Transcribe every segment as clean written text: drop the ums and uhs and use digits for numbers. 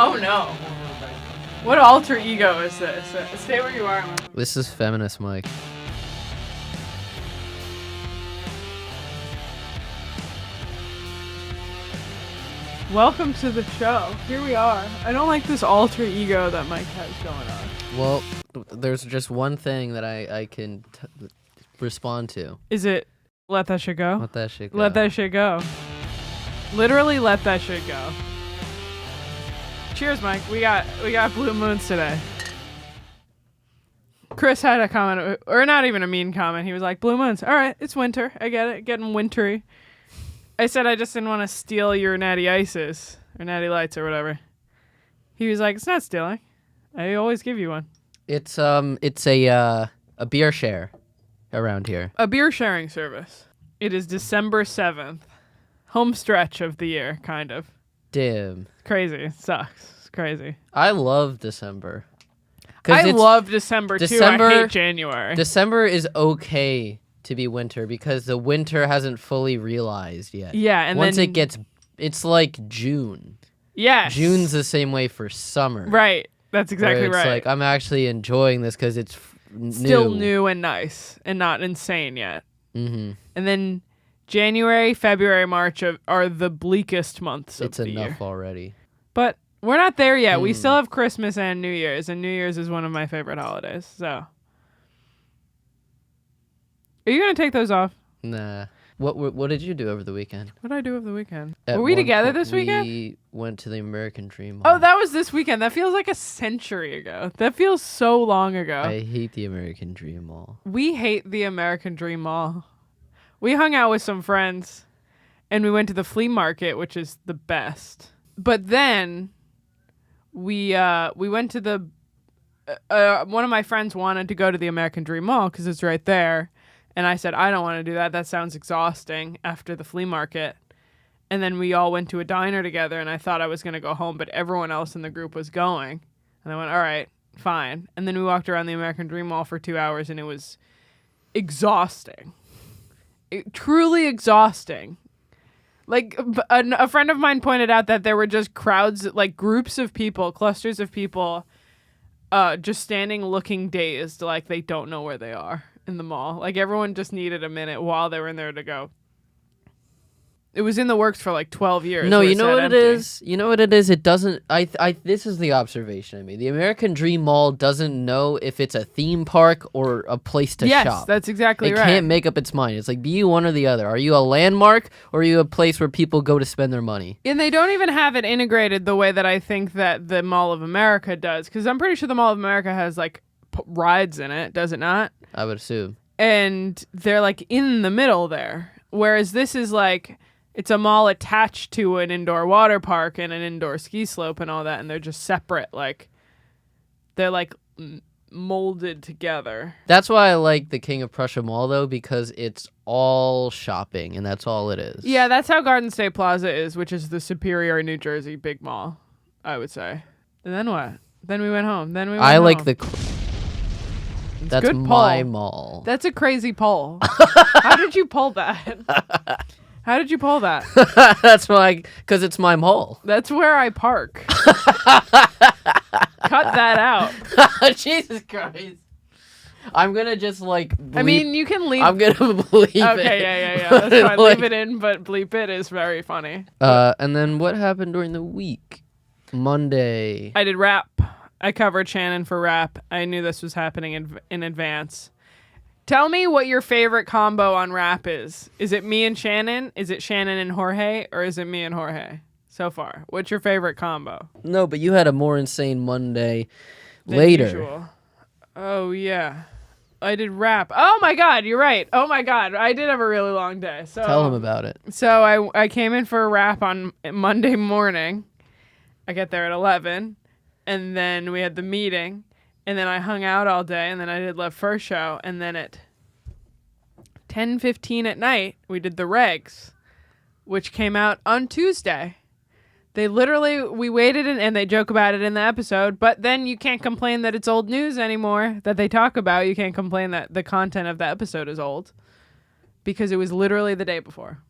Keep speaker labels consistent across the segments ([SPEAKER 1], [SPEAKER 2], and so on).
[SPEAKER 1] Oh no. What alter ego is this? Stay where you are.
[SPEAKER 2] This is feminist Mike.
[SPEAKER 1] Welcome to the show. Here we are. I don't like this alter ego that Mike has going on.
[SPEAKER 2] Well, there's just one thing that I can respond to.
[SPEAKER 1] Is it let that shit go?
[SPEAKER 2] Let that shit go.
[SPEAKER 1] Let that shit go. Literally let that shit go. Cheers, Mike. We got blue moons today. Chris had a comment, or not even a mean comment. He was like, blue moons. All right, it's winter. I get it. Getting wintry. I said I just didn't want to steal your natty ices or natty lights or whatever. He was like, it's not stealing. I always give you one.
[SPEAKER 2] It's a beer share around here.
[SPEAKER 1] A beer sharing service. It is December 7th. Home stretch of the year, kind of.
[SPEAKER 2] Damn.
[SPEAKER 1] Crazy. It sucks. It's crazy.
[SPEAKER 2] I love December.
[SPEAKER 1] I love December too. I hate January.
[SPEAKER 2] December is okay to be winter because the winter hasn't fully realized yet.
[SPEAKER 1] Yeah, and
[SPEAKER 2] once
[SPEAKER 1] then
[SPEAKER 2] it's like June.
[SPEAKER 1] Yes.
[SPEAKER 2] June's the same way for summer.
[SPEAKER 1] Right. That's exactly right.
[SPEAKER 2] It's like I'm actually enjoying this because it's
[SPEAKER 1] still new and nice and not insane yet.
[SPEAKER 2] Mm-hmm.
[SPEAKER 1] And then January, February, March are the bleakest months of the year.
[SPEAKER 2] It's enough already.
[SPEAKER 1] But we're not there yet. We still have Christmas and New Year's, and New Year's is one of my favorite holidays. So, are you gonna take those off?
[SPEAKER 2] Nah. What did you do over the weekend?
[SPEAKER 1] What did I do over the weekend? Were we together this weekend?
[SPEAKER 2] We went to the American Dream Mall.
[SPEAKER 1] Oh, that was this weekend. That feels like a century ago. That feels so long ago.
[SPEAKER 2] I hate the American Dream Mall.
[SPEAKER 1] We hate the American Dream Mall. We hung out with some friends, and we went to the flea market, which is the best. But then we went to the one of my friends wanted to go to the American Dream Mall because it's right there. And I said, I don't want to do that. That sounds exhausting after the flea market. And then we all went to a diner together, and I thought I was going to go home, but everyone else in the group was going. And I went, all right, fine. And then we walked around the American Dream Mall for 2 hours, and it was exhausting. Truly exhausting. Like, a friend of mine pointed out that there were just crowds, like groups of people, clusters of people, just standing looking dazed, like they don't know where they are in the mall. Like everyone just needed a minute while they were in there to go. It was in the works for like 12 years.
[SPEAKER 2] No, you know what it is? You know what it is? It doesn't... This is the observation I made. The American Dream Mall doesn't know if it's a theme park or a place to shop.
[SPEAKER 1] Yes, that's exactly right.
[SPEAKER 2] It can't make up its mind. It's like, be you one or the other. Are you a landmark or are you a place where people go to spend their money?
[SPEAKER 1] And they don't even have it integrated the way that I think that the Mall of America does. Because I'm pretty sure the Mall of America has like rides in it, does it not?
[SPEAKER 2] I would assume.
[SPEAKER 1] And they're like in the middle there. Whereas this is like... It's a mall attached to an indoor water park and an indoor ski slope and all that, and they're just separate. Like, they're like molded together.
[SPEAKER 2] That's why I like the King of Prussia Mall, though, because it's all shopping, and that's all it is.
[SPEAKER 1] Yeah, that's how Garden State Plaza is, which is the Superior, New Jersey big mall, I would say. And then what? Then we went home.
[SPEAKER 2] Like the... That's
[SPEAKER 1] good
[SPEAKER 2] my
[SPEAKER 1] pull.
[SPEAKER 2] mall.
[SPEAKER 1] That's a crazy pull. How did you pull that? How did you pull that?
[SPEAKER 2] That's why, because it's my mall.
[SPEAKER 1] That's where I park. Cut that out.
[SPEAKER 2] Jesus Christ. I'm going to just like bleep.
[SPEAKER 1] I mean, you can leave.
[SPEAKER 2] I'm going to bleep it.
[SPEAKER 1] Okay, yeah. That's fine. Leave it in, but bleep it is very funny.
[SPEAKER 2] And then what happened during the week? Monday.
[SPEAKER 1] I did rap. I covered Shannon for rap. I knew this was happening in advance. Tell me what your favorite combo on rap is. Is it me and Shannon? Is it Shannon and Jorge? Or is it me and Jorge so far? What's your favorite combo?
[SPEAKER 2] No, but you had a more insane Monday
[SPEAKER 1] than
[SPEAKER 2] later.
[SPEAKER 1] Usual. Oh, yeah. I did rap. Oh, my God. You're right. Oh, my God. I did have a really long day. So
[SPEAKER 2] tell him about it.
[SPEAKER 1] So I came in for a rap on Monday morning. I get there at 11. And then we had the meeting. And then I hung out all day, and then I did Love First Show, and then at 10:15 at night, we did the regs, which came out on Tuesday. We waited, and they joke about it in the episode, but then you can't complain that it's old news anymore that they talk about. You can't complain that the content of the episode is old, because it was literally the night before.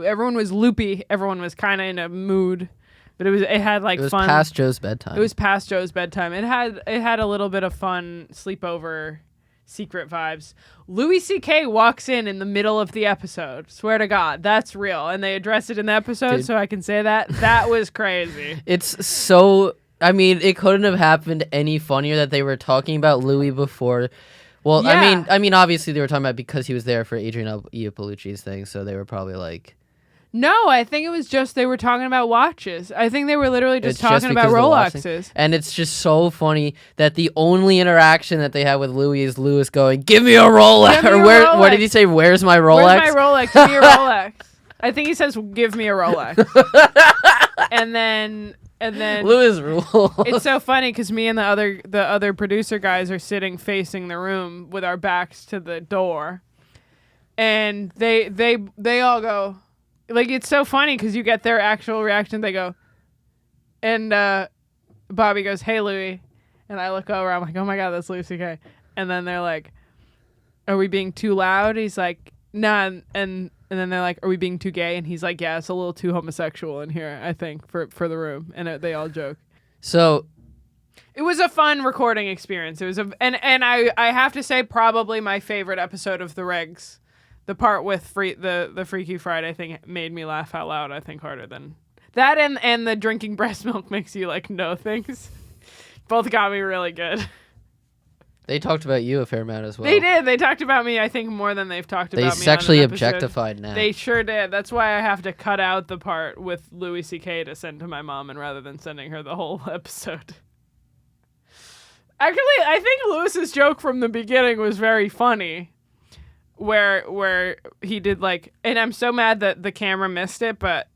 [SPEAKER 1] Everyone was loopy. Everyone was kind of in a mood. But it had like
[SPEAKER 2] It was
[SPEAKER 1] fun.
[SPEAKER 2] past Joe's bedtime.
[SPEAKER 1] It was past Joe's bedtime. It had a little bit of fun sleepover secret vibes. Louis C.K. walks in the middle of the episode. Swear to God, that's real. And they address it in the episode,
[SPEAKER 2] Dude.
[SPEAKER 1] so I can say that. That was crazy.
[SPEAKER 2] It's so... I mean, it couldn't have happened any funnier that they were talking about Louis before. Well,
[SPEAKER 1] Yeah.
[SPEAKER 2] I mean, obviously they were talking about because he was there for Adrian Iapolucci's thing, so they were probably like...
[SPEAKER 1] No, I think it was just they were talking about watches. I think they were literally just
[SPEAKER 2] It's just
[SPEAKER 1] talking about
[SPEAKER 2] because of the watching.
[SPEAKER 1] Rolexes.
[SPEAKER 2] And it's just so funny that the only interaction that they have with Louis is Louis going, "Give me a Rolex."
[SPEAKER 1] Give me
[SPEAKER 2] Or
[SPEAKER 1] a
[SPEAKER 2] where?
[SPEAKER 1] Rolex.
[SPEAKER 2] What did he say? Where's my Rolex?
[SPEAKER 1] Where's my Rolex? Give me a Rolex. I think he says, "Give me a Rolex." and then
[SPEAKER 2] Louis rules.
[SPEAKER 1] it's so funny because me and the other producer guys are sitting facing the room with our backs to the door, and they all go, like, it's so funny because you get their actual reaction. They go, and Bobby goes, "Hey, Louis," and I look over. I'm like, "Oh my God, that's Louis C.K." And then they're like, "Are we being too loud?" He's like, "Nah," and then they're like, "Are we being too gay?" And he's like, "Yeah, it's a little too homosexual in here, I think, for the room." And they all joke.
[SPEAKER 2] So
[SPEAKER 1] It was a fun recording experience. It was and I have to say probably my favorite episode of the Regs. The part with the Freaky Friday thing made me laugh out loud, I think, harder than that, and the drinking breast milk makes you like know things. Both got me really good.
[SPEAKER 2] they talked about you a fair amount as well.
[SPEAKER 1] They did. They talked about me, I think, more than they've talked
[SPEAKER 2] They
[SPEAKER 1] about me.
[SPEAKER 2] sexually
[SPEAKER 1] on an episode.
[SPEAKER 2] objectified Nat.
[SPEAKER 1] They sure did. That's why I have to cut out the part with Louis C.K. to send to my mom, and rather than sending her the whole episode. Actually, I think Lewis's joke from the beginning was very funny. Where he did like, and I'm so mad that the camera missed it, but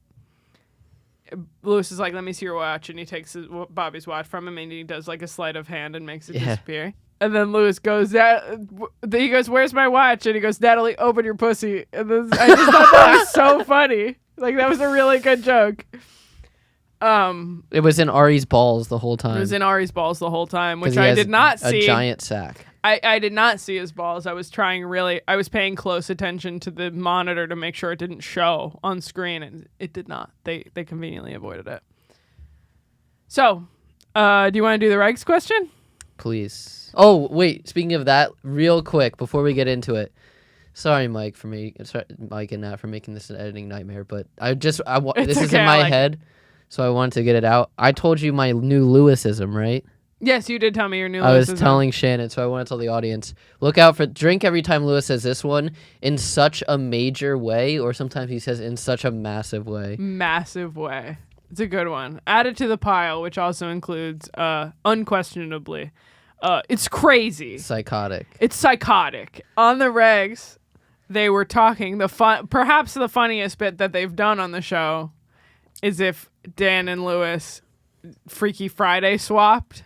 [SPEAKER 1] Lewis is like, "Let me see your watch," and he takes Bobby's watch from him, and he does like a sleight of hand and makes it disappear. And then Lewis goes, he goes, "Where's my watch?" And he goes, "Natalie, open your pussy." And I just thought that was so funny. Like, that was a really good joke.
[SPEAKER 2] It was in Ari's balls the whole time.
[SPEAKER 1] It was in Ari's balls the whole time,
[SPEAKER 2] 'Cause
[SPEAKER 1] which
[SPEAKER 2] he
[SPEAKER 1] I
[SPEAKER 2] has
[SPEAKER 1] did not see.
[SPEAKER 2] A giant sack.
[SPEAKER 1] I did not see his balls. I was paying close attention to the monitor to make sure it didn't show on screen, and it did not. They conveniently avoided it. So, do you want to do the regs question?
[SPEAKER 2] Please. Oh, wait. Speaking of that, real quick, before we get into it. Sorry, Mike, Mike and Nat for making this an editing nightmare, but this is in my head, so I wanted to get it out. I told you my new Lewisism, right?
[SPEAKER 1] Yes, you did tell me your new
[SPEAKER 2] I was
[SPEAKER 1] Lewisism.
[SPEAKER 2] telling Shannon, so I want to tell the audience, look out for drink every time Lewis says this one in such a major way, or sometimes he says in such a massive way.
[SPEAKER 1] Massive way. It's a good one. Add it to the pile, which also includes, unquestionably, it's crazy.
[SPEAKER 2] Psychotic.
[SPEAKER 1] It's psychotic. On the regs, they were talking, perhaps the funniest bit that they've done on the show is if Dan and Lewis Freaky Friday swapped.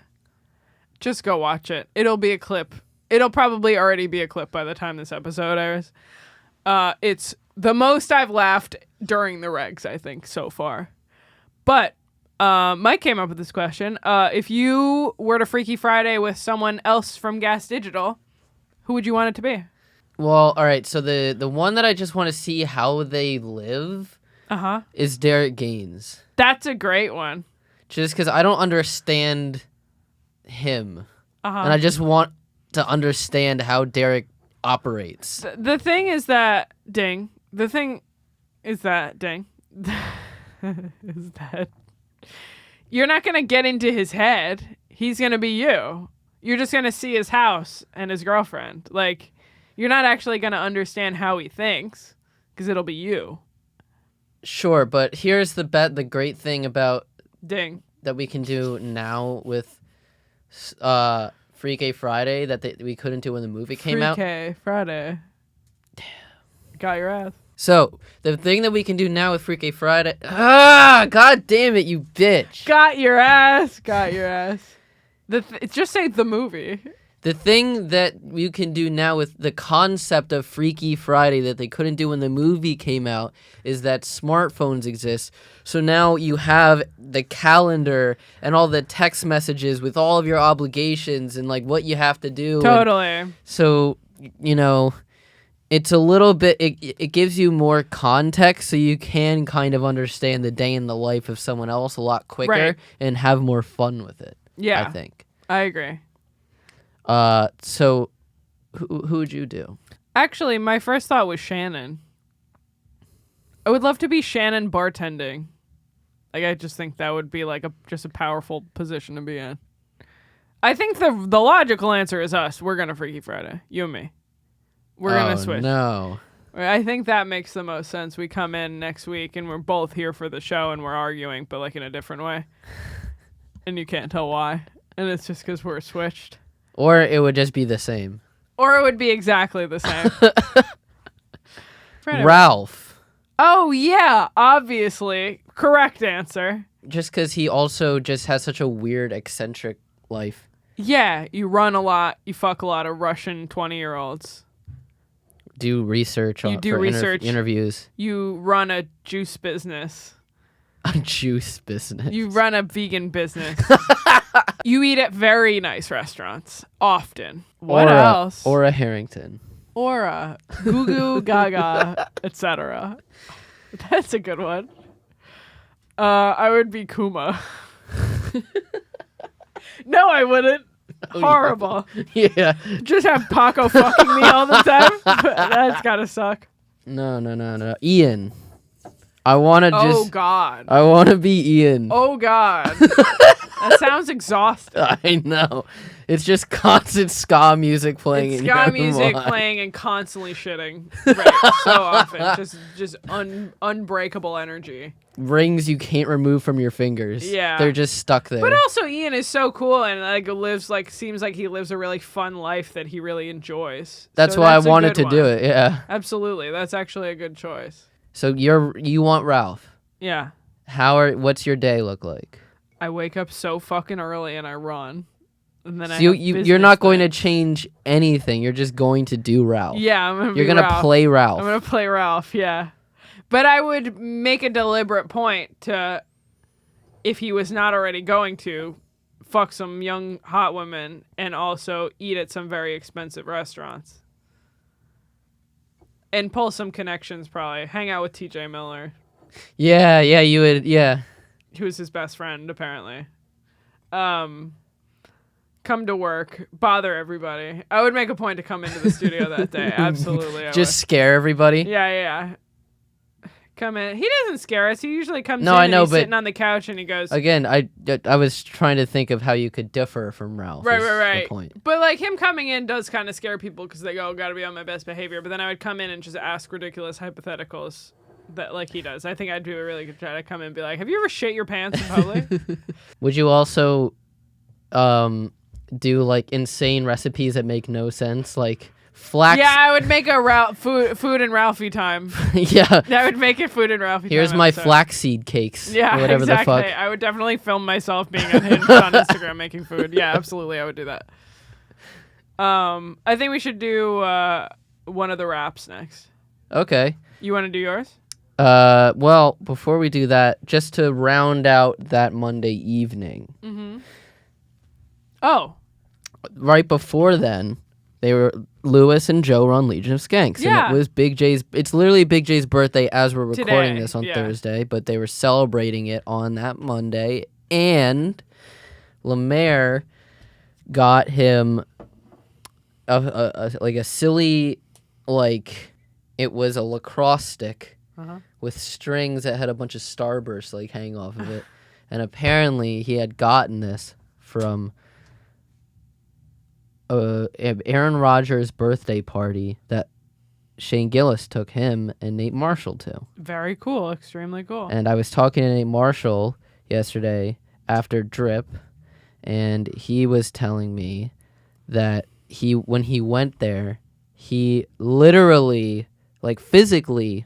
[SPEAKER 1] Just go watch it. It'll be a clip. It'll probably already be a clip by the time this episode airs. It's the most I've laughed during the regs, I think, so far. But Mike came up with this question. If you were to Freaky Friday with someone else from Gas Digital, who would you want it to be?
[SPEAKER 2] Well, all right. So the one that I just want to see how they live is Derek Gaines.
[SPEAKER 1] That's a great one.
[SPEAKER 2] Just because I don't understand him. And I just want to understand how Derek operates.
[SPEAKER 1] The thing is that, ding. Is that you're not going to get into his head. He's going to be you. You're just going to see his house and his girlfriend. Like, you're not actually going to understand how he thinks because it'll be you.
[SPEAKER 2] Sure, but here's the great thing about
[SPEAKER 1] Ding.
[SPEAKER 2] that we can do now with Freaky Friday that we couldn't do when the movie came out.
[SPEAKER 1] Freaky Friday. Damn. Got your ass.
[SPEAKER 2] So, the thing that we can do now with Freaky Friday... God damn it, you bitch.
[SPEAKER 1] Got your ass. Just say the movie.
[SPEAKER 2] The thing that you can do now with the concept of Freaky Friday that they couldn't do when the movie came out is that smartphones exist. So now you have the calendar and all the text messages with all of your obligations and like what you have to do.
[SPEAKER 1] Totally.
[SPEAKER 2] And so, it's a little bit, it gives you more context so you can kind of understand the day in the life of someone else a lot quicker
[SPEAKER 1] Right.
[SPEAKER 2] and have more fun with it.
[SPEAKER 1] Yeah.
[SPEAKER 2] I think.
[SPEAKER 1] I agree.
[SPEAKER 2] So who would you do?
[SPEAKER 1] Actually, my first thought was Shannon. I would love to be Shannon bartending. Like, I just think that would be like just a powerful position to be in. I think the logical answer is us. We're gonna Freaky Friday. You and me. We're gonna switch.
[SPEAKER 2] No.
[SPEAKER 1] I think that makes the most sense. We come in next week and we're both here for the show and we're arguing, but like in a different way. And you can't tell why. And it's just because we're switched.
[SPEAKER 2] Or it would just be the same.
[SPEAKER 1] Or it would be exactly the same.
[SPEAKER 2] Ralph.
[SPEAKER 1] Oh, yeah. Obviously. Correct answer.
[SPEAKER 2] Just because he also just has such a weird, eccentric life.
[SPEAKER 1] Yeah. You run a lot. You fuck a lot of Russian 20-year-olds.
[SPEAKER 2] Do research on interviews.
[SPEAKER 1] You run a juice business.
[SPEAKER 2] A juice business.
[SPEAKER 1] You run a vegan business. You eat at very nice restaurants often. What else?
[SPEAKER 2] Or a Harrington.
[SPEAKER 1] Or a Goo Goo Gaga, etc. That's a good one. I would be Kuma. No, I wouldn't. Oh, horrible.
[SPEAKER 2] Yeah.
[SPEAKER 1] Just have Paco fucking me all the time. That's gotta suck.
[SPEAKER 2] No. Ian. I want to
[SPEAKER 1] Oh, God.
[SPEAKER 2] I want to be Ian.
[SPEAKER 1] Oh, God. That sounds exhausting.
[SPEAKER 2] I know. It's just constant ska music playing.
[SPEAKER 1] It's ska music playing and constantly shitting. Right. So often. Just unbreakable energy.
[SPEAKER 2] Rings you can't remove from your fingers.
[SPEAKER 1] Yeah.
[SPEAKER 2] They're just stuck there.
[SPEAKER 1] But also Ian is so cool and seems like he lives a really fun life that he really enjoys.
[SPEAKER 2] That's why I wanted to do it. Yeah.
[SPEAKER 1] Absolutely. That's actually a good choice.
[SPEAKER 2] So you want Ralph.
[SPEAKER 1] Yeah.
[SPEAKER 2] What's your day look like?
[SPEAKER 1] I wake up so fucking early and I run. And then
[SPEAKER 2] so you're not going to change anything. You're just going to do Ralph.
[SPEAKER 1] Yeah, I'm going to
[SPEAKER 2] You're going to play Ralph.
[SPEAKER 1] I'm going to play Ralph, yeah. But I would make a deliberate point to, if he was not already going to, fuck some young hot women and also eat at some very expensive restaurants. And pull some connections, probably. Hang out with TJ Miller.
[SPEAKER 2] Yeah, you would, yeah.
[SPEAKER 1] Who's his best friend, apparently. Come to work, bother everybody. I would make a point to come into the studio that day. Absolutely.
[SPEAKER 2] Just scare everybody?
[SPEAKER 1] Yeah. Come in. He doesn't scare us. He usually comes in
[SPEAKER 2] I know,
[SPEAKER 1] and he's
[SPEAKER 2] but
[SPEAKER 1] sitting on the couch and he goes...
[SPEAKER 2] Again, I was trying to think of how you could differ from Ralph.
[SPEAKER 1] Right.
[SPEAKER 2] The point.
[SPEAKER 1] But like him coming in does kind of scare people because they go, gotta be on my best behavior. But then I would come in and just ask ridiculous hypotheticals that like he does. I think I'd do a really good job to come in and be like, have you ever shit your pants in public?
[SPEAKER 2] Would you also do like insane recipes that make no sense? Like... Flax.
[SPEAKER 1] Yeah, I would make a food and Ralphie time.
[SPEAKER 2] Yeah.
[SPEAKER 1] I would make it food and Ralphie
[SPEAKER 2] Here's
[SPEAKER 1] time.
[SPEAKER 2] My flaxseed cakes.
[SPEAKER 1] Yeah,
[SPEAKER 2] or whatever
[SPEAKER 1] exactly.
[SPEAKER 2] the fuck.
[SPEAKER 1] I would definitely film myself being unhinged on Instagram making food. Yeah, absolutely. I would do that. I think we should do one of the raps next.
[SPEAKER 2] Okay.
[SPEAKER 1] You want to do yours?
[SPEAKER 2] Well, before we do that, just to round out that Monday evening.
[SPEAKER 1] Mm-hmm. Oh.
[SPEAKER 2] Right before then, Lewis and Joe were on Legion of Skanks.
[SPEAKER 1] Yeah.
[SPEAKER 2] And it was it's literally Big J's birthday as we're recording
[SPEAKER 1] Today,
[SPEAKER 2] this on Thursday, but they were celebrating it on that Monday. And Lemaire got him a silly, like, it was a lacrosse stick with strings that had a bunch of starbursts like hanging off of it. And apparently he had gotten this from Aaron Rodgers' birthday party that Shane Gillis took him and Nate Marshall to.
[SPEAKER 1] Very cool. Extremely cool.
[SPEAKER 2] And I was talking to Nate Marshall yesterday after Drip, and he was telling me that when he went there, he literally, like physically,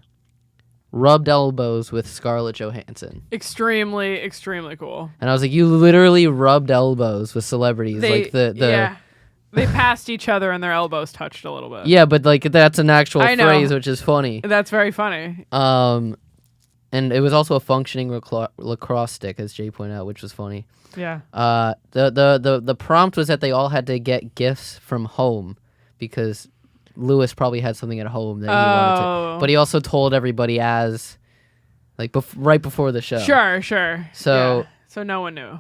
[SPEAKER 2] rubbed elbows with Scarlett Johansson.
[SPEAKER 1] Extremely, extremely cool.
[SPEAKER 2] And I was like, you literally rubbed elbows with celebrities.
[SPEAKER 1] Yeah. They passed each other and their elbows touched a little bit.
[SPEAKER 2] Yeah, but like that's an actual phrase, which is funny.
[SPEAKER 1] That's very funny.
[SPEAKER 2] And it was also a functioning lacrosse stick, as Jay pointed out, which was funny.
[SPEAKER 1] Yeah.
[SPEAKER 2] The prompt was that they all had to get gifts from home because Lewis probably had something at home that he wanted to. But he also told everybody as, like, right before the show.
[SPEAKER 1] Sure.
[SPEAKER 2] So,
[SPEAKER 1] so no one knew.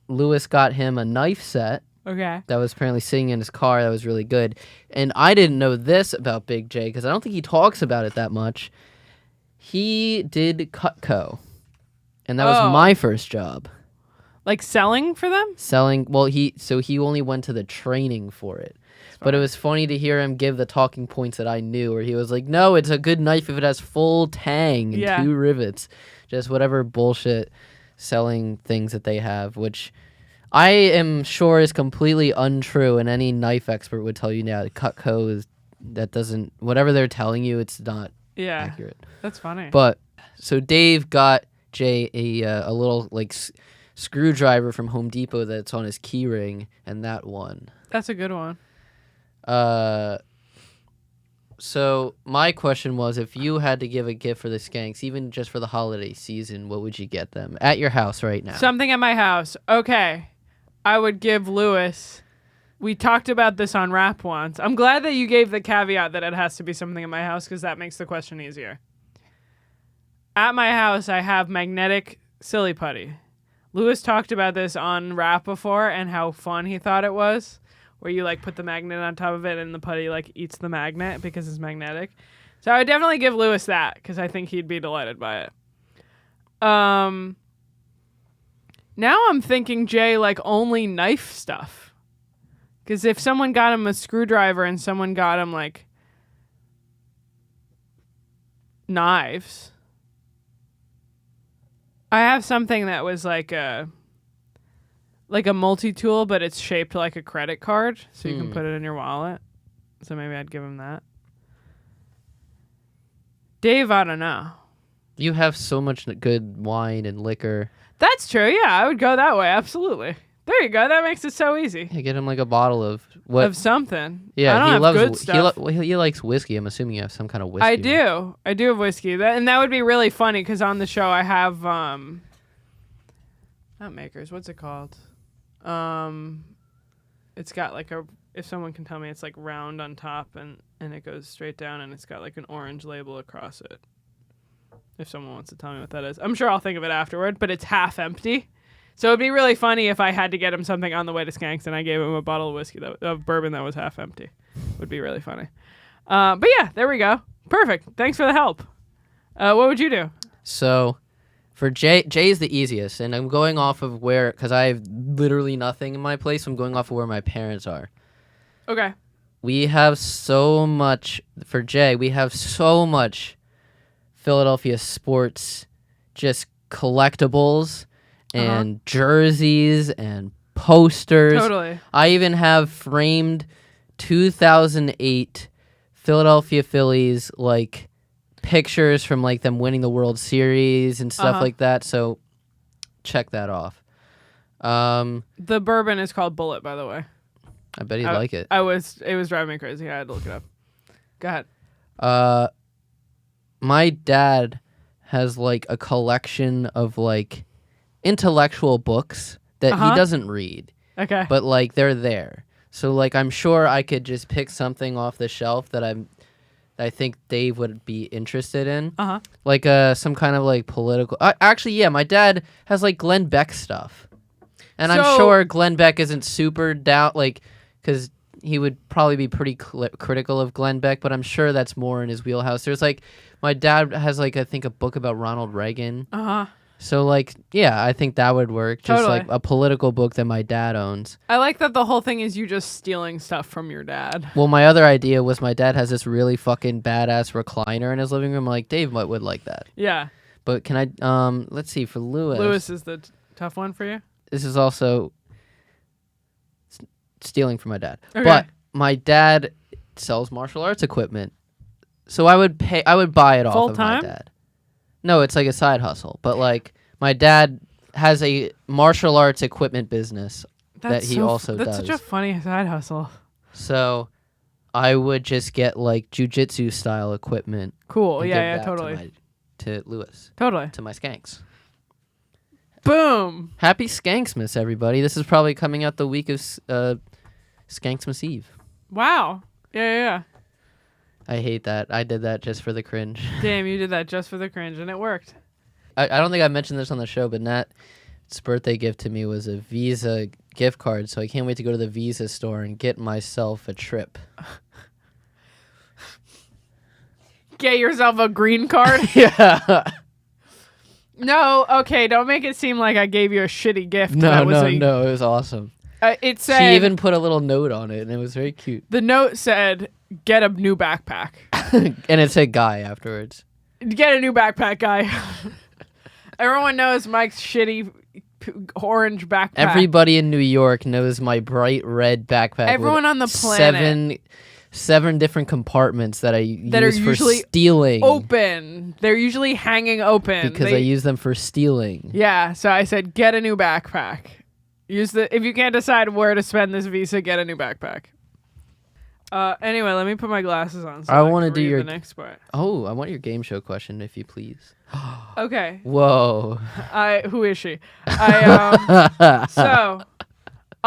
[SPEAKER 2] Lewis got him a knife set.
[SPEAKER 1] Okay.
[SPEAKER 2] That was apparently sitting in his car. That was really good. And I didn't know this about Big J because I don't think he talks about it that much. He did Cutco. And that was my first job.
[SPEAKER 1] Like selling for them?
[SPEAKER 2] Selling. Well, he only went to the training for it. But it was funny to hear him give the talking points that I knew, where he was like, no, it's a good knife if it has full tang and 2 rivets. Just whatever bullshit selling things that they have, which I am sure is completely untrue, and any knife expert would tell you now that Cutco is, that doesn't, whatever they're telling you, it's not accurate.
[SPEAKER 1] That's funny.
[SPEAKER 2] But, so Dave got Jay a little, like, screwdriver from Home Depot that's on his key ring, and that won.
[SPEAKER 1] That's a good one.
[SPEAKER 2] So my question was, if you had to give a gift for the Skanks, even just for the holiday season, what would you get them at your house right now?
[SPEAKER 1] Something at my house. Okay. I would give Lewis. We talked about this on Rap once. I'm glad that you gave the caveat that it has to be something at my house because that makes the question easier. At my house, I have magnetic silly putty. Lewis talked about this on Rap before and how fun he thought it was, where you like put the magnet on top of it and the putty like eats the magnet because it's magnetic. So I would definitely give Lewis that because I think he'd be delighted by it. Now I'm thinking Jay like only knife stuff. Because if someone got him a screwdriver and someone got him like knives, I have something that was like a multi-tool, but it's shaped like a credit card, so you can put it in your wallet. So maybe I'd give him that. Dave, I don't know.
[SPEAKER 2] You have so much good wine and liquor.
[SPEAKER 1] That's true. Yeah, I would go that way. Absolutely. There you go. That makes it so easy.
[SPEAKER 2] Yeah, get him like a bottle of what?
[SPEAKER 1] Of something.
[SPEAKER 2] Yeah,
[SPEAKER 1] I don't
[SPEAKER 2] he
[SPEAKER 1] have
[SPEAKER 2] loves
[SPEAKER 1] good stuff.
[SPEAKER 2] He likes whiskey. I'm assuming you have some kind of whiskey.
[SPEAKER 1] I do. I do have whiskey. And that would be really funny because on the show I have not Makers. What's it called? It's got like if someone can tell me, it's like round on top and it goes straight down and it's got like an orange label across it. If someone wants to tell me what that is. I'm sure I'll think of it afterward, but it's half empty. So it'd be really funny if I had to get him something on the way to Skanks and I gave him a bottle of whiskey, of bourbon that was half empty. Would be really funny. But yeah, there we go. Perfect. Thanks for the help. What would you do?
[SPEAKER 2] So for Jay is the easiest, and I'm going off of where, because I have literally nothing in my place, so I'm going off of where my parents are.
[SPEAKER 1] Okay.
[SPEAKER 2] We have so much, for Jay, we have so much Philadelphia sports, just collectibles and jerseys and posters.
[SPEAKER 1] Totally.
[SPEAKER 2] I even have framed 2008 Philadelphia Phillies, like, pictures from like them winning the World Series and stuff like that. So check that off.
[SPEAKER 1] The bourbon is called Bullet, by the way.
[SPEAKER 2] I bet he'd like it.
[SPEAKER 1] It was driving me crazy. I had to look it up. Go ahead.
[SPEAKER 2] My dad has like a collection of like intellectual books that he doesn't read. Okay. But like they're there. So like I'm sure I could just pick something off the shelf that I think Dave would be interested in. Like some kind of like political. Actually, yeah, my dad has like Glenn Beck stuff, and I'm sure Glenn Beck isn't super down, like, because he would probably be pretty critical of Glenn Beck, but I'm sure that's more in his wheelhouse. There's like my dad has like I think a book about Ronald Reagan. So, like, yeah, I think that would work. Just, like, a political book that my dad owns.
[SPEAKER 1] I like that the whole thing is you just stealing stuff from your dad.
[SPEAKER 2] Well, my other idea was my dad has this really fucking badass recliner in his living room. I'm like, Dave would like that. Yeah. But can I, let's see, for Lewis.
[SPEAKER 1] Lewis is the tough one for you?
[SPEAKER 2] This is also stealing from my dad. Okay. But my dad sells martial arts equipment. So I would buy it off of my dad. No, it's like a side hustle. But, like, my dad has a martial arts equipment business that he also does.
[SPEAKER 1] That's such a funny side hustle.
[SPEAKER 2] So I would just get, like, jiu-jitsu style equipment.
[SPEAKER 1] Cool. Yeah, totally.
[SPEAKER 2] To Lewis.
[SPEAKER 1] Totally.
[SPEAKER 2] To my Skanks.
[SPEAKER 1] Boom.
[SPEAKER 2] Happy Skanksmas, everybody. This is probably coming out the week of Skanksmas Eve.
[SPEAKER 1] Wow. Yeah.
[SPEAKER 2] I hate that. I did that just for the cringe.
[SPEAKER 1] Damn, you did that just for the cringe, and it worked.
[SPEAKER 2] I don't think I mentioned this on the show, but Nat's birthday gift to me was a Visa gift card, so I can't wait to go to the Visa store and get myself a trip.
[SPEAKER 1] Get yourself a green card?
[SPEAKER 2] Yeah.
[SPEAKER 1] No, okay, don't make it seem like I gave you a shitty gift.
[SPEAKER 2] No, it was awesome.
[SPEAKER 1] It said...
[SPEAKER 2] She even put a little note on it, and it was very cute.
[SPEAKER 1] The note said, get a new backpack.
[SPEAKER 2] And it said guy afterwards.
[SPEAKER 1] Get a new backpack, guy. Everyone knows Mike's shitty orange backpack.
[SPEAKER 2] Everybody in New York knows my bright red backpack.
[SPEAKER 1] Everyone on the planet.
[SPEAKER 2] Seven different compartments that I use for
[SPEAKER 1] usually
[SPEAKER 2] stealing.
[SPEAKER 1] Open. They're usually hanging open.
[SPEAKER 2] Because I use them for stealing.
[SPEAKER 1] Yeah, so I said, get a new backpack. If you can't decide where to spend this Visa, get a new backpack. Anyway, let me put my glasses on. So
[SPEAKER 2] I want to do
[SPEAKER 1] your the next part.
[SPEAKER 2] Oh, I want your game show question, if you please.
[SPEAKER 1] Okay.
[SPEAKER 2] Whoa.
[SPEAKER 1] Who is she?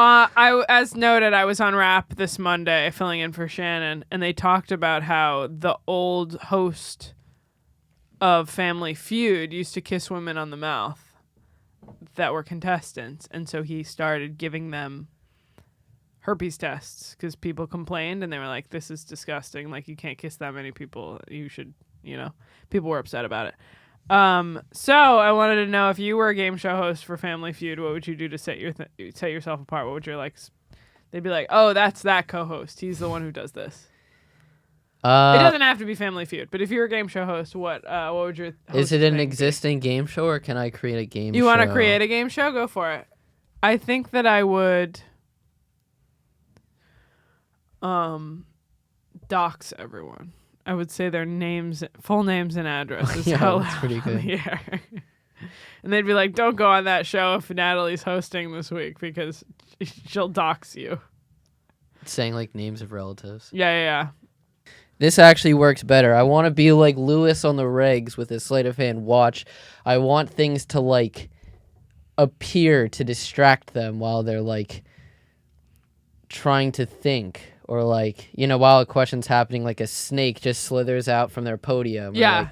[SPEAKER 1] As noted, I was on Rap this Monday filling in for Shannon, and they talked about how the old host of Family Feud used to kiss women on the mouth that were contestants, and so he started giving them herpes tests because people complained, and they were like, this is disgusting, like you can't kiss that many people, you should, people were upset about it. So I wanted to know, if you were a game show host for Family Feud, what would you do to set yourself apart? What would your they'd be like, oh, that's that co-host, he's the one who does this. It doesn't have to be Family Feud, but if you're a game show host, what would your host
[SPEAKER 2] Is it an existing game show, or can I create a game show?
[SPEAKER 1] You want to create a game show? Go for it. I think that I would dox everyone. I would say their names, full names and addresses.
[SPEAKER 2] Yeah, that's pretty good.
[SPEAKER 1] Yeah. And they'd be like, don't go on that show if Natalie's hosting this week because she'll dox you.
[SPEAKER 2] Saying like names of relatives.
[SPEAKER 1] Yeah.
[SPEAKER 2] This actually works better. I want to be like Lewis on the regs with his sleight of hand watch. I want things to like appear to distract them while they're like trying to think, or like, while a question's happening, like a snake just slithers out from their podium.
[SPEAKER 1] Yeah.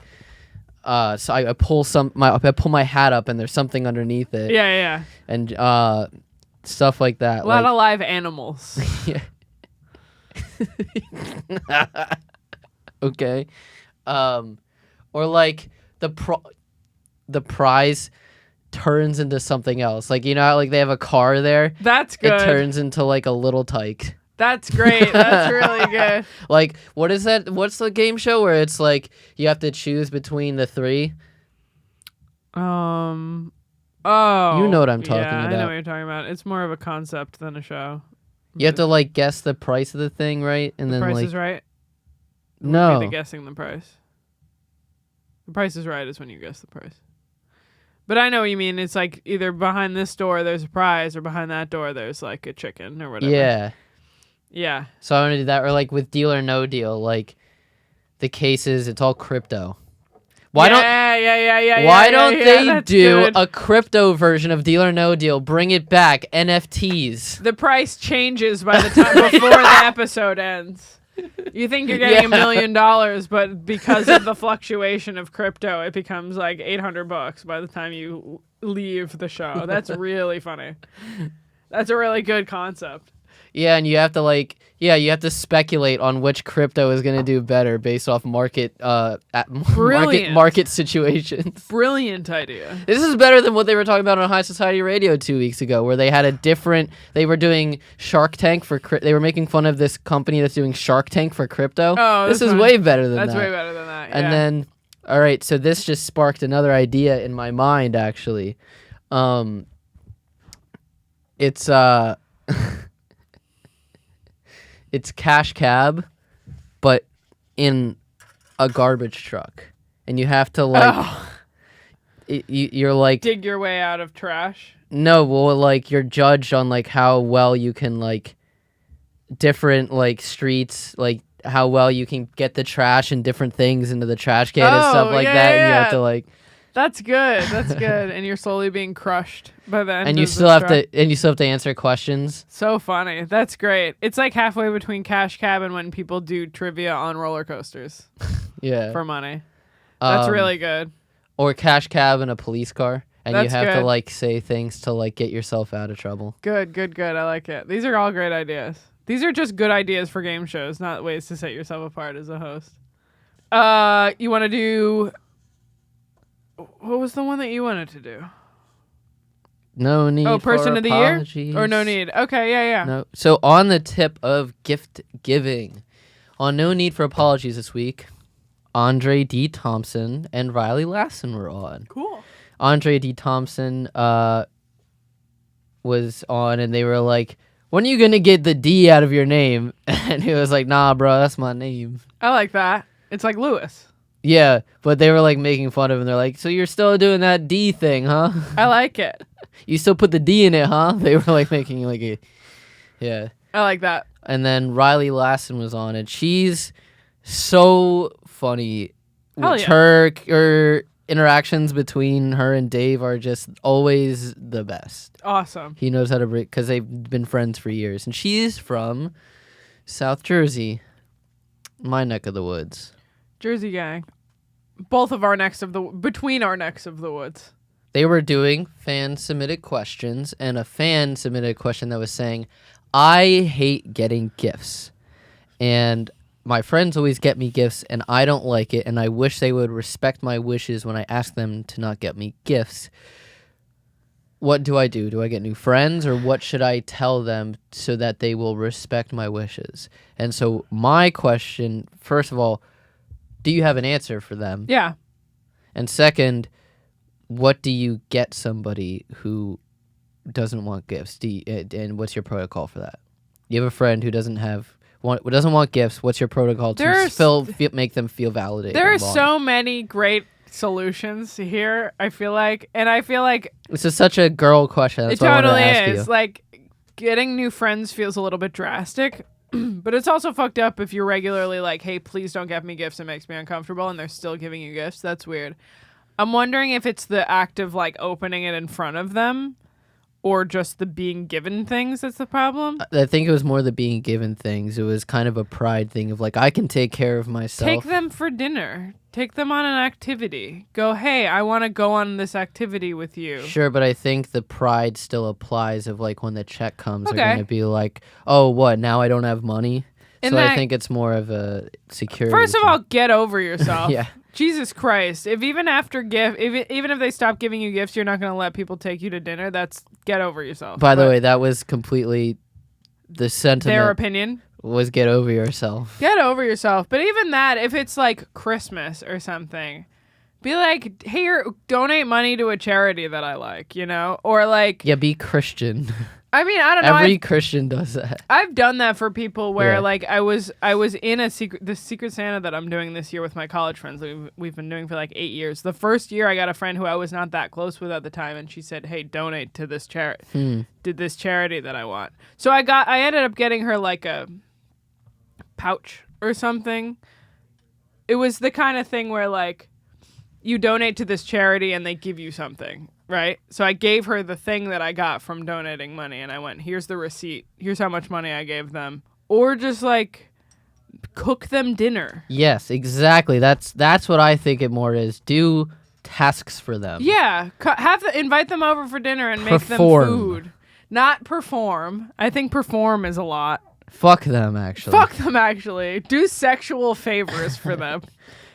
[SPEAKER 2] So I pull my hat up and there's something underneath it.
[SPEAKER 1] Yeah.
[SPEAKER 2] And stuff like that.
[SPEAKER 1] A lot of live animals.
[SPEAKER 2] Yeah. Okay. Or like the prize turns into something else. Like, how like they have a car there?
[SPEAKER 1] That's good.
[SPEAKER 2] It turns into like a little tyke.
[SPEAKER 1] That's great. That's really good.
[SPEAKER 2] Like, what is that? What's the game show where it's like you have to choose between the three?
[SPEAKER 1] Oh.
[SPEAKER 2] You know what I'm talking about.
[SPEAKER 1] I know what you're talking about. It's more of a concept than a show.
[SPEAKER 2] You have to like guess the price of the thing, right? And then
[SPEAKER 1] Price
[SPEAKER 2] like
[SPEAKER 1] is Right?
[SPEAKER 2] No.
[SPEAKER 1] The guessing the price. The Price is Right is when you guess the price. But I know what you mean. It's like either behind this door there's a prize, or behind that door there's like a chicken or whatever.
[SPEAKER 2] Yeah.
[SPEAKER 1] Yeah.
[SPEAKER 2] So I want to do that, or like with Deal or No Deal, like the cases, it's all crypto. Why don't they do a crypto version of Deal or No Deal? Bring it back, NFTs.
[SPEAKER 1] The price changes by the time before the episode ends. You think you're getting $1 million, but because of the fluctuation of crypto, it becomes like $800 by the time you leave the show. That's really funny. That's a really good concept.
[SPEAKER 2] Yeah, and you have to speculate on which crypto is going to do better based off market situations.
[SPEAKER 1] Brilliant idea.
[SPEAKER 2] This is better than what they were talking about on High Society Radio 2 weeks ago, where they had they were doing Shark Tank they were making fun of this company that's doing Shark Tank for crypto.
[SPEAKER 1] Oh,
[SPEAKER 2] this is way better than that.
[SPEAKER 1] That's way better than that. Yeah.
[SPEAKER 2] And then, all right, so this just sparked another idea in my mind, actually. It's it's Cash Cab, but in a garbage truck, and you have to like, you're like
[SPEAKER 1] dig your way out of trash.
[SPEAKER 2] No, well, like you're judged on like how well you can like different like streets, like how well you can get the trash and different things into the trash can and stuff like that. And you have to like
[SPEAKER 1] That's good. That's good. And you're slowly being crushed by the end.
[SPEAKER 2] And you still have to answer questions.
[SPEAKER 1] So funny. That's great. It's like halfway between Cash Cab and when people do trivia on roller coasters.
[SPEAKER 2] Yeah.
[SPEAKER 1] For money. That's really good.
[SPEAKER 2] Or Cash Cab in a police car. And
[SPEAKER 1] That's
[SPEAKER 2] you have
[SPEAKER 1] good.
[SPEAKER 2] to like say things to like get yourself out of trouble.
[SPEAKER 1] Good. I like it. These are all great ideas. These are just good ideas for game shows, not ways to set yourself apart as a host. You want to do... What was the one that you wanted to do?
[SPEAKER 2] No need for
[SPEAKER 1] person of the
[SPEAKER 2] apologies.
[SPEAKER 1] year? Or no need? Okay, yeah.
[SPEAKER 2] No. So on the tip of gift giving, on No Need for Apologies this week, Andre D. Thompson and Riley Lassen were on.
[SPEAKER 1] Cool.
[SPEAKER 2] Andre D. Thompson was on, and they were like, when are you going to get the D out of your name? And he was like, nah, bro, that's my name.
[SPEAKER 1] I like that. It's like Lewis.
[SPEAKER 2] Yeah, but they were like making fun of him. They're like, so you're still doing that D thing, huh?
[SPEAKER 1] I like it.
[SPEAKER 2] You still put the D in it, huh? They were like making like a, yeah.
[SPEAKER 1] I like that.
[SPEAKER 2] And then Riley Lassen was on, and she's so funny.
[SPEAKER 1] Hell
[SPEAKER 2] Which
[SPEAKER 1] yeah.
[SPEAKER 2] her interactions between her and Dave are just always the best.
[SPEAKER 1] Awesome.
[SPEAKER 2] He knows how to break, because they've been friends for years. And she's from South Jersey, my neck of the woods.
[SPEAKER 1] Jersey gang. Both of between our necks of the woods.
[SPEAKER 2] They were doing fan-submitted questions, and a fan submitted a question that was saying, I hate getting gifts. And my friends always get me gifts, and I don't like it, and I wish they would respect my wishes when I ask them to not get me gifts. What do I do? Do I get new friends, or what should I tell them so that they will respect my wishes? And so my question, first of all, do you have an answer for them?
[SPEAKER 1] Yeah.
[SPEAKER 2] And second, what do you get somebody who doesn't want gifts? And what's your protocol for that? You have a friend who doesn't want gifts. What's your protocol to make them feel validated?
[SPEAKER 1] There are so many great solutions here, I feel like. And I feel like...
[SPEAKER 2] This is such a girl question. That's
[SPEAKER 1] it
[SPEAKER 2] what
[SPEAKER 1] totally
[SPEAKER 2] I wanted to ask
[SPEAKER 1] is.
[SPEAKER 2] you.
[SPEAKER 1] Like, getting new friends feels a little bit drastic. But it's also fucked up if you're regularly like, hey, please don't get me gifts. It makes me uncomfortable. And they're still giving you gifts. That's weird. I'm wondering if it's the act of like opening it in front of them or just the being given things that's the problem.
[SPEAKER 2] I think it was more the being given things. It was kind of a pride thing of like, I can take care of myself.
[SPEAKER 1] Take them for dinner. Take them on an activity. Go, hey, I want to go on this activity with you.
[SPEAKER 2] Sure, but I think the pride still applies of like when the check comes,
[SPEAKER 1] Okay.
[SPEAKER 2] they're going to be like, oh, what, now I don't have money?
[SPEAKER 1] And
[SPEAKER 2] So
[SPEAKER 1] that-
[SPEAKER 2] I think it's more of a security
[SPEAKER 1] First of
[SPEAKER 2] thing.
[SPEAKER 1] all, get over yourself.
[SPEAKER 2] Yeah.
[SPEAKER 1] Jesus Christ. If even after even if they stop giving you gifts, you're not going to let people take you to dinner, that's get over yourself.
[SPEAKER 2] By the
[SPEAKER 1] But
[SPEAKER 2] way, that was completely the sentiment.
[SPEAKER 1] their opinion.
[SPEAKER 2] Was get over yourself.
[SPEAKER 1] Get over yourself. But even that, if it's like Christmas or something, be like, hey, donate money to a charity that I like, you know? Or like...
[SPEAKER 2] Yeah, be Christian.
[SPEAKER 1] I mean, I don't know.
[SPEAKER 2] Every Christian does that.
[SPEAKER 1] I've done that for people where
[SPEAKER 2] Yeah.
[SPEAKER 1] like I was in the Secret Santa that I'm doing this year with my college friends. We've been doing for like 8 years. The first year I got a friend who I was not that close with at the time, and she said, "Hey, donate to this charity." Did this charity that I want. So I ended up getting her like a pouch or something. It was the kind of thing where like you donate to this charity and they give you something. Right? So I gave her the thing that I got from donating money, and I went, here's the receipt. Here's how much money I gave them. Or just like cook them dinner.
[SPEAKER 2] Yes, exactly. That's what I think it more is. Do tasks for them.
[SPEAKER 1] Yeah. Invite them over for dinner and make them
[SPEAKER 2] Perform.
[SPEAKER 1] food. Not perform. I think perform is a lot.
[SPEAKER 2] Fuck them, actually.
[SPEAKER 1] Fuck them, actually. Do sexual favors for them.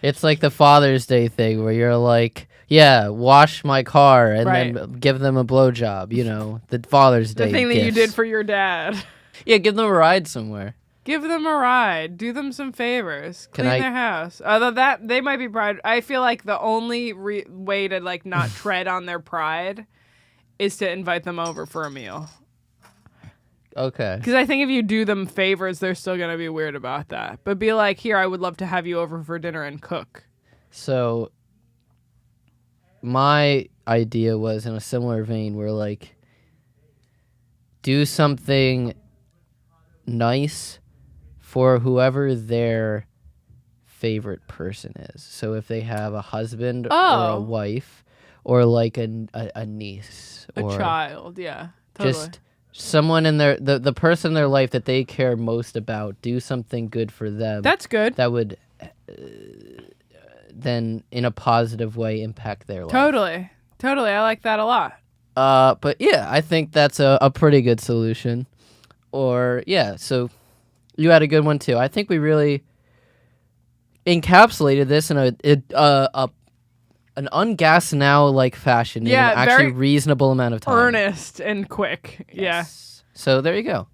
[SPEAKER 2] It's like the Father's Day thing where you're like, yeah, wash my car and
[SPEAKER 1] Right.
[SPEAKER 2] then give them a blowjob, you know, the Father's Day
[SPEAKER 1] The thing that you
[SPEAKER 2] gifts.
[SPEAKER 1] did for your dad.
[SPEAKER 2] Yeah, give them a ride somewhere.
[SPEAKER 1] Give them a ride. Do them some favors.
[SPEAKER 2] Can
[SPEAKER 1] Clean
[SPEAKER 2] I-
[SPEAKER 1] their house. Although that they might be pride. I feel like the only way to like not tread on their pride is to invite them over for a meal.
[SPEAKER 2] Okay.
[SPEAKER 1] Because I think if you do them favors, they're still gonna be weird about that. But be like, here, I would love to have you over for dinner and cook.
[SPEAKER 2] So my idea was in a similar vein where like do something nice for whoever their favorite person is. So if they have a husband or a
[SPEAKER 1] Oh.
[SPEAKER 2] wife, or like a niece,
[SPEAKER 1] A
[SPEAKER 2] or
[SPEAKER 1] child, yeah. Totally.
[SPEAKER 2] just someone in the person in their life that they care most about. Do something good for them.
[SPEAKER 1] That's good.
[SPEAKER 2] That would then in a positive way impact their life.
[SPEAKER 1] Totally. I like that a lot.
[SPEAKER 2] But yeah, I think that's a pretty good solution. Or yeah, so you had a good one too. I think we really encapsulated this in an ungas now like fashion in an actually reasonable amount of time.
[SPEAKER 1] Earnest and quick. Yes. Yeah.
[SPEAKER 2] So there you go.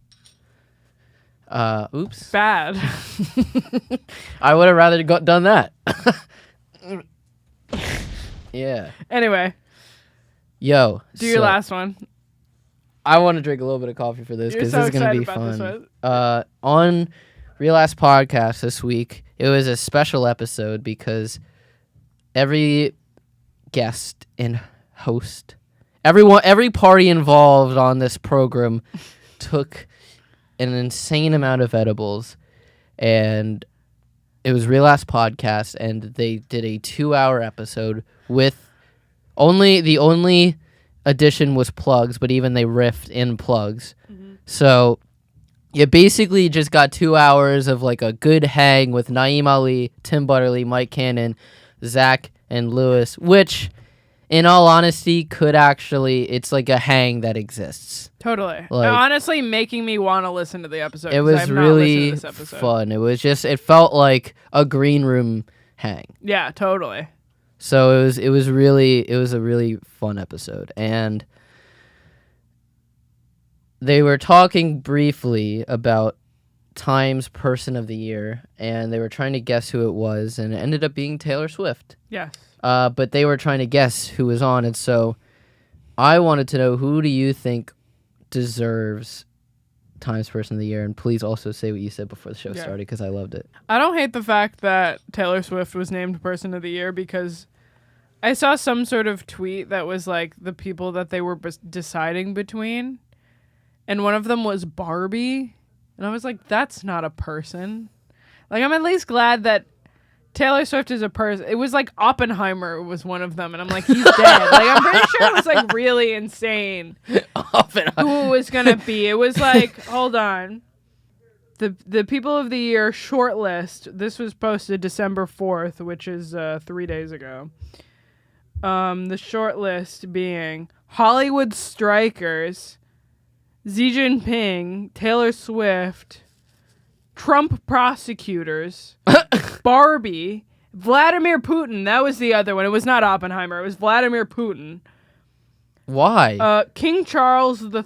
[SPEAKER 2] Oops.
[SPEAKER 1] Bad.
[SPEAKER 2] I would have rather done that. Yeah.
[SPEAKER 1] Anyway.
[SPEAKER 2] Yo.
[SPEAKER 1] Do your last one.
[SPEAKER 2] I want to drink a little bit of coffee for this because
[SPEAKER 1] so
[SPEAKER 2] this is going to be fun. On Real Ass Podcast this week, it was a special episode because every guest and host, every party involved on this program took an insane amount of edibles, and it was Real Ass Podcast, and they did a 2-hour episode with the only addition was plugs, but even they riffed in plugs. Mm-hmm. So you basically just got 2 hours of like a good hang with Naeem Ali, Tim Butterly, Mike Cannon, Zach, and Lewis, which in all honesty it's like a hang that exists.
[SPEAKER 1] Totally. Like, honestly making me want to listen to the episode.
[SPEAKER 2] It was really fun. It felt like a green room hang.
[SPEAKER 1] Yeah, totally.
[SPEAKER 2] So it was a really fun episode, and they were talking briefly about Time's Person of the Year, and they were trying to guess who it was, and it ended up being Taylor Swift.
[SPEAKER 1] Yes.
[SPEAKER 2] But they were trying to guess who was on it, so I wanted to know, who do you think deserves Time's Person of the Year? And please also say what you said before the show started, because I loved it.
[SPEAKER 1] I don't hate the fact that Taylor Swift was named Person of the Year, because I saw some sort of tweet that was like the people that they were deciding between, and one of them was Barbie, and I was like, that's not a person. Like, I'm at least glad that Taylor Swift is a person. It was like Oppenheimer was one of them, and I'm like, he's dead. Like, I'm pretty sure it was like really insane who it was gonna be. It was like, hold on, the People of the Year shortlist. This was posted December 4th, which is 3 days ago. The shortlist being Hollywood Strikers, Xi Jinping, Taylor Swift, Trump prosecutors, Barbie, Vladimir Putin. That was the other one. It was not Oppenheimer. It was Vladimir Putin.
[SPEAKER 2] Why?
[SPEAKER 1] King Charles III.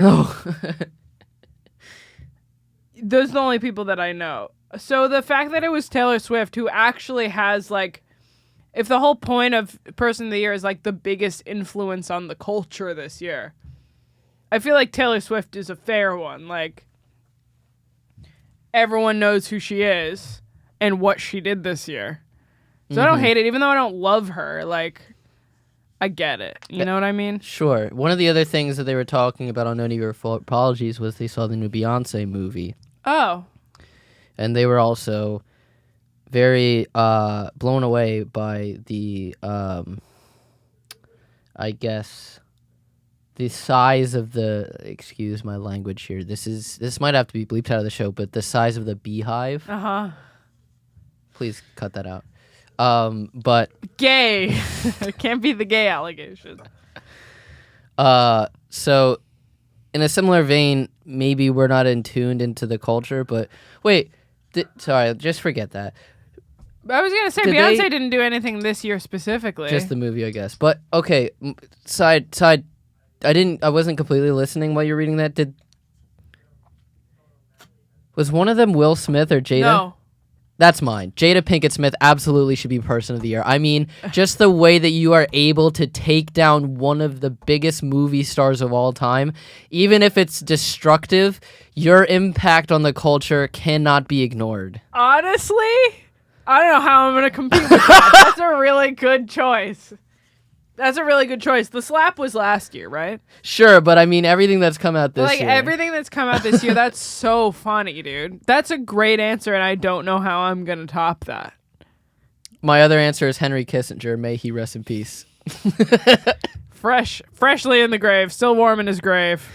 [SPEAKER 2] Oh.
[SPEAKER 1] Those are the only people that I know. So the fact that it was Taylor Swift, who actually has, like, if the whole point of Person of the Year is, like, the biggest influence on the culture this year, I feel like Taylor Swift is a fair one. Like, everyone knows who she is and what she did this year. So I don't hate it, even though I don't love her. Like, I get it. You know what I mean?
[SPEAKER 2] Sure. One of the other things that they were talking about on No Need for Apologies was they saw the new Beyonce movie.
[SPEAKER 1] Oh.
[SPEAKER 2] And they were also very blown away by the, I guess, the size of the, excuse my language here, this might have to be bleeped out of the show, but the size of the beehive.
[SPEAKER 1] Uh-huh.
[SPEAKER 2] Please cut that out. But
[SPEAKER 1] gay. It can't be the gay allegation.
[SPEAKER 2] So in a similar vein, maybe we're not tuned into the culture, but wait, sorry, just forget that.
[SPEAKER 1] I was going to say, Beyonce didn't do anything this year specifically.
[SPEAKER 2] Just the movie, I guess. But okay, side I wasn't completely listening while you were reading that. Was one of them Will Smith or Jada?
[SPEAKER 1] No.
[SPEAKER 2] That's mine. Jada Pinkett Smith absolutely should be Person of the Year. I mean, just the way that you are able to take down one of the biggest movie stars of all time, even if it's destructive, your impact on the culture cannot be ignored.
[SPEAKER 1] Honestly, I don't know how I'm going to compete with that. That's a really good choice. The slap was last year, right?
[SPEAKER 2] Sure, but I mean, everything that's come out this year.
[SPEAKER 1] Like, everything that's come out this year, that's so funny, dude. That's a great answer, and I don't know how I'm going to top that.
[SPEAKER 2] My other answer is Henry Kissinger. May he rest in peace.
[SPEAKER 1] Freshly in the grave, still warm in his grave.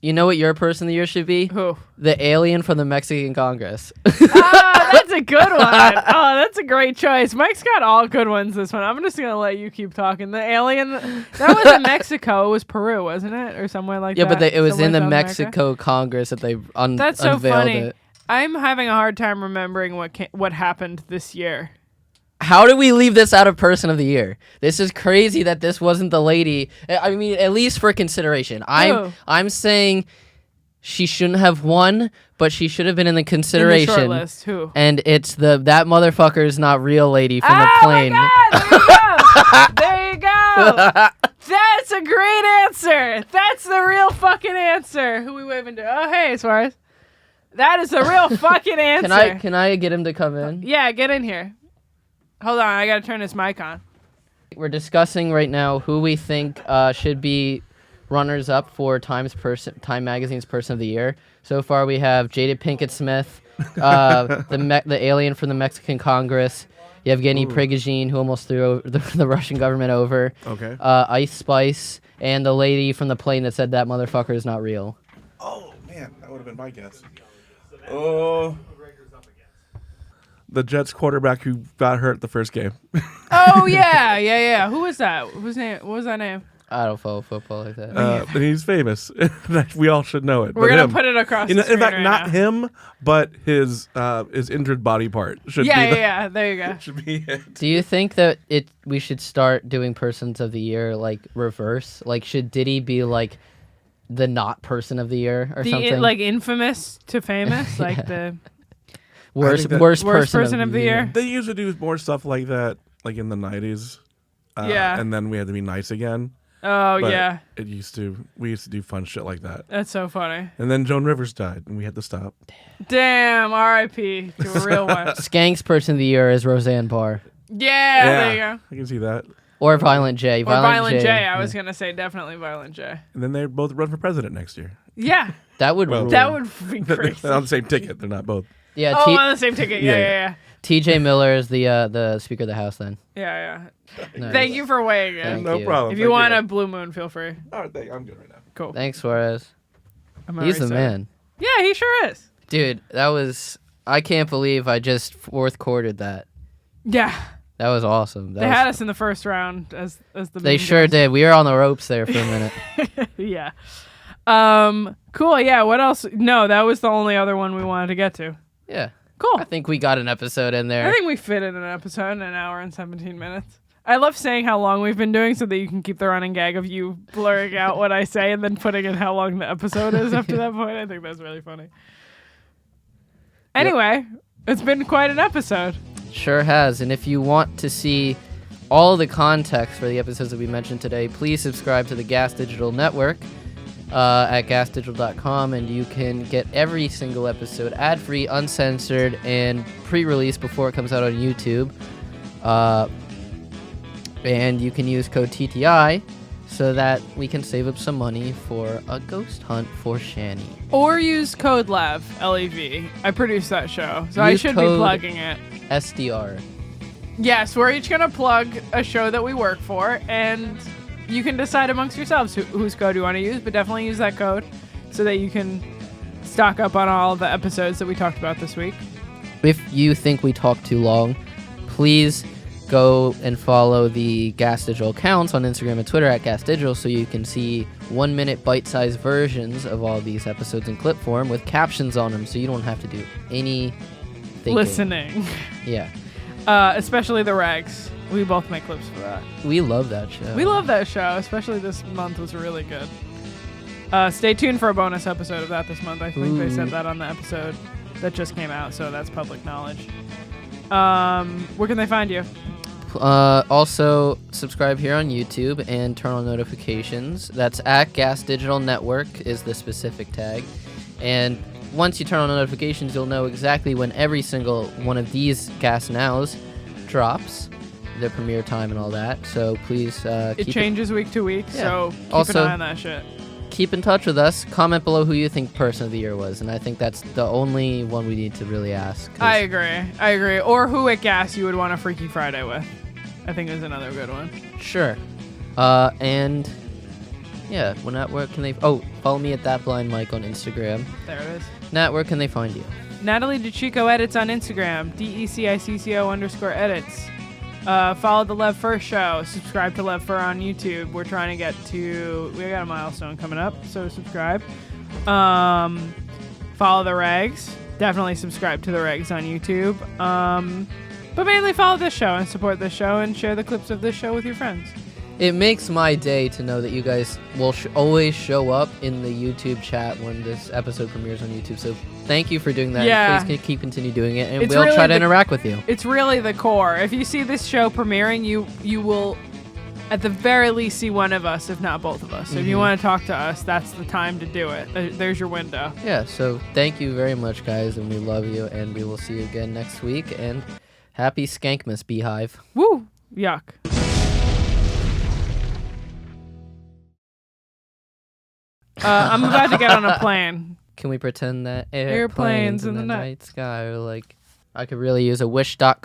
[SPEAKER 2] You know what your person of the year should be?
[SPEAKER 1] Who?
[SPEAKER 2] The alien from the Mexican Congress.
[SPEAKER 1] That's a good one. Oh, that's a great choice. Mike's got all good ones this one. I'm just going to let you keep talking. The alien, that was in Mexico. It was Peru, wasn't it? Or somewhere like that.
[SPEAKER 2] Yeah, but it was in the
[SPEAKER 1] South
[SPEAKER 2] Mexico
[SPEAKER 1] America.
[SPEAKER 2] Congress that they
[SPEAKER 1] That's so
[SPEAKER 2] unveiled
[SPEAKER 1] funny.
[SPEAKER 2] it.
[SPEAKER 1] I'm having a hard time remembering what happened this year.
[SPEAKER 2] How do we leave this out of person of the year? This is crazy that this wasn't the lady. I mean, at least for consideration. I'm saying she shouldn't have won, but she should have been in the consideration.
[SPEAKER 1] In the short list. Who?
[SPEAKER 2] And it's that motherfucker is not real lady from the plane.
[SPEAKER 1] My God, there you go. That's a great answer. That's the real fucking answer. Who we waving to? Oh, hey, Suarez. That is the real fucking answer.
[SPEAKER 2] Can I get him to come in?
[SPEAKER 1] Yeah, get in here. Hold on, I gotta turn this mic on.
[SPEAKER 2] We're discussing right now who we think should be runners up for Time Magazine's Person of the Year. So far, we have Jada Pinkett Smith, the alien from the Mexican Congress, Yevgeny Prigozhin, who almost threw the Russian government over.
[SPEAKER 3] Okay.
[SPEAKER 2] Ice Spice, and the lady from the plane that said that motherfucker is not real.
[SPEAKER 3] Oh man, that would have been my guess. Oh. The Jets quarterback who got hurt the first game.
[SPEAKER 1] Oh yeah. Who was that? What was that name?
[SPEAKER 2] I don't follow football like that.
[SPEAKER 3] He's famous. We all should know it.
[SPEAKER 1] We're gonna put it across the screen.
[SPEAKER 3] In fact,
[SPEAKER 1] right
[SPEAKER 3] not
[SPEAKER 1] now.
[SPEAKER 3] him, but his injured body part should be.
[SPEAKER 1] Yeah. There you go.
[SPEAKER 3] Should be it.
[SPEAKER 2] Do you think that we should start doing persons of the year like reverse? Like, should Diddy be like the not person of the year or something?
[SPEAKER 1] Like infamous to famous,
[SPEAKER 2] Yeah.
[SPEAKER 1] like the
[SPEAKER 2] worst person
[SPEAKER 1] of the year.
[SPEAKER 3] They used to do more stuff like that, like in the 90s.
[SPEAKER 1] Yeah.
[SPEAKER 3] And then we had to be nice again.
[SPEAKER 1] Oh
[SPEAKER 3] But
[SPEAKER 1] yeah,
[SPEAKER 3] we used to do fun shit like that.
[SPEAKER 1] that's so funny.
[SPEAKER 3] And then Joan Rivers died, and we had to stop.
[SPEAKER 1] Damn, R.I.P. to a real one.
[SPEAKER 2] Skanks person of the year is Roseanne Barr
[SPEAKER 1] Yeah, there you go.
[SPEAKER 3] I can see that.
[SPEAKER 2] or Violent J.
[SPEAKER 1] Or Violent J. I
[SPEAKER 2] yeah.
[SPEAKER 1] was gonna say definitely Violent J.
[SPEAKER 3] And then they both run for president next year.
[SPEAKER 1] Yeah,
[SPEAKER 2] That would
[SPEAKER 3] Well,
[SPEAKER 2] rule.
[SPEAKER 1] that would be crazy.
[SPEAKER 3] They're on the same ticket. They're not both.
[SPEAKER 2] Yeah,
[SPEAKER 1] Oh, on the same ticket. Yeah.
[SPEAKER 2] T.J. Miller is the Speaker of the House then.
[SPEAKER 1] Yeah.
[SPEAKER 2] Nice.
[SPEAKER 1] Thank you for weighing in.
[SPEAKER 2] Thank
[SPEAKER 3] No
[SPEAKER 2] you.
[SPEAKER 3] problem.
[SPEAKER 1] If you want a blue moon, feel free.
[SPEAKER 3] All right, I'm good right now.
[SPEAKER 1] Cool.
[SPEAKER 2] Thanks, Suarez.
[SPEAKER 1] I'm
[SPEAKER 2] He's the
[SPEAKER 1] already
[SPEAKER 2] man.
[SPEAKER 1] set. Yeah, he sure is.
[SPEAKER 2] Dude, I can't believe I just fourth quartered that.
[SPEAKER 1] Yeah,
[SPEAKER 2] That was awesome.
[SPEAKER 1] they had us in the first round as the.
[SPEAKER 2] They
[SPEAKER 1] mean
[SPEAKER 2] sure
[SPEAKER 1] girls.
[SPEAKER 2] did. We were on the ropes there for a minute.
[SPEAKER 1] Yeah. Cool. Yeah. What else? No, that was the only other one we wanted to get to.
[SPEAKER 2] Yeah.
[SPEAKER 1] Cool.
[SPEAKER 2] I think we got an episode in there.
[SPEAKER 1] I think we fit in an episode in an hour and 17 minutes. I love saying how long we've been doing so that you can keep the running gag of you blurring out what I say and then putting in how long the episode is after that point. I think that's really funny. Anyway, It's been quite an episode.
[SPEAKER 2] Sure has. And if you want to see all the context for the episodes that we mentioned today, please subscribe to the GaS Digital Network at gasdigital.com, and you can get every single episode ad-free, uncensored, and pre-release before it comes out on YouTube. And you can use code TTI so that we can save up some money for a ghost hunt for Shani.
[SPEAKER 1] Or use code LEV, L-E-V. I produced that show, so I
[SPEAKER 2] Use
[SPEAKER 1] should be
[SPEAKER 2] code
[SPEAKER 1] plugging it.
[SPEAKER 2] SDR.
[SPEAKER 1] Yes, we're each going to plug a show that we work for, and you can decide amongst yourselves whose code you want to use, but definitely use that code so that you can stock up on all the episodes that we talked about this week.
[SPEAKER 2] If you think we talk too long, please go and follow the Gas Digital accounts on Instagram and Twitter at Gas Digital so you can see 1-minute bite-sized versions of all these episodes in clip form with captions on them so you don't have to do any thinking.
[SPEAKER 1] Listening.
[SPEAKER 2] Yeah.
[SPEAKER 1] Especially the Rags. We both make clips for that.
[SPEAKER 2] We love that show.
[SPEAKER 1] We love that show, especially this month was really good. Stay tuned for a bonus episode of that this month. I think they said that on the episode that just came out, so that's public knowledge. Where can they find you?
[SPEAKER 2] Also, subscribe here on YouTube and turn on notifications. That's at Gas Digital Network is the specific tag. And once you turn on notifications, you'll know exactly when every single one of these Gas Nows drops, the premiere time and all that. So please
[SPEAKER 1] It changes week to week,
[SPEAKER 2] Yeah.
[SPEAKER 1] so keep
[SPEAKER 2] Also,
[SPEAKER 1] an eye on that shit.
[SPEAKER 2] keep in touch with us. Comment below who you think Person of the Year was. And I think that's the only one we need to really ask. 'cause
[SPEAKER 1] I agree. Or who at Gas you would want a Freaky Friday with. I think is another good one.
[SPEAKER 2] Sure. And yeah, where can they? Oh, follow me at thatblindmike on Instagram.
[SPEAKER 1] There it is.
[SPEAKER 2] Nat, where can they find you?
[SPEAKER 1] Natalie DeChico edits on Instagram. DECICCO_edits. Follow the Lev Fur Show. Subscribe to Lev Fur on YouTube. We're trying to get to. We got a milestone coming up, so subscribe. Follow the Regs. Definitely subscribe to the Regs on YouTube. But mainly follow this show and support this show and share the clips of this show with your friends.
[SPEAKER 2] It makes my day to know that you guys will always show up in the YouTube chat when this episode premieres on YouTube. So thank you for doing that.
[SPEAKER 1] Yeah.
[SPEAKER 2] Please continue doing it, and
[SPEAKER 1] It's
[SPEAKER 2] we'll
[SPEAKER 1] really
[SPEAKER 2] try to interact with you.
[SPEAKER 1] It's really the core. If you see this show premiering, you will, at the very least, see one of us, if not both of us. So if you want to talk to us, that's the time to do it. There's your window.
[SPEAKER 2] Yeah, so thank you very much, guys, and we love you, and we will see you again next week. And happy Skankmas, Beehive.
[SPEAKER 1] Woo! Yuck. I'm about to get on a plane.
[SPEAKER 2] Can we pretend that
[SPEAKER 1] Airplanes in the night
[SPEAKER 2] sky are like... I could really use a wish.com